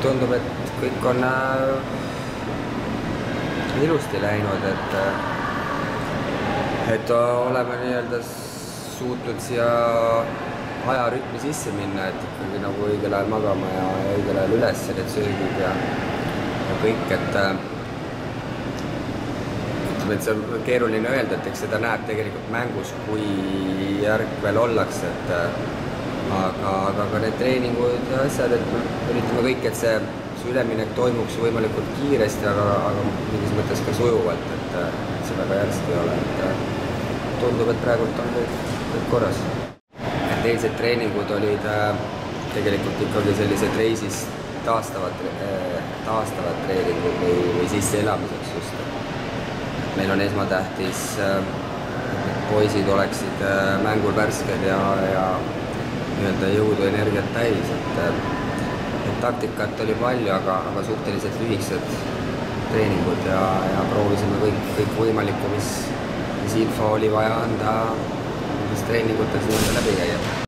tundub, et kõik on ilusti läinud, et oleme nii-öelda suutnud siia ajarütmi sisse minna, et ikkagi nagu õigel ajal magama ja õigel ajal üles need söögid ja kõik, et see on keeruline öelda, et eks seda näeb tegelikult mängus, kui järgvel ollakse, aga ka need treeningud ja asjad, et üritame kõik, et see üleminek toimuks võimalikult kiiresti, aga mingis mõttes ka sujuvalt, et see väga järjest ei ole, et tundub, et praegult on kõik korras. Eilsed treeningud olid tegelikult ikkagi sellised reisist taastavad treeningud või sisseelamiseks just. Meil on esmatähtis, et poisid oleksid mängul värsked ja nii-öelda jõudu energiat täis, et taktikat oli palju, aga suhteliselt lühikesed treeningud ja proovisime kõik võimalikku, mis info oli vaja anda nendes treeningutes nii-öelda läbi käia.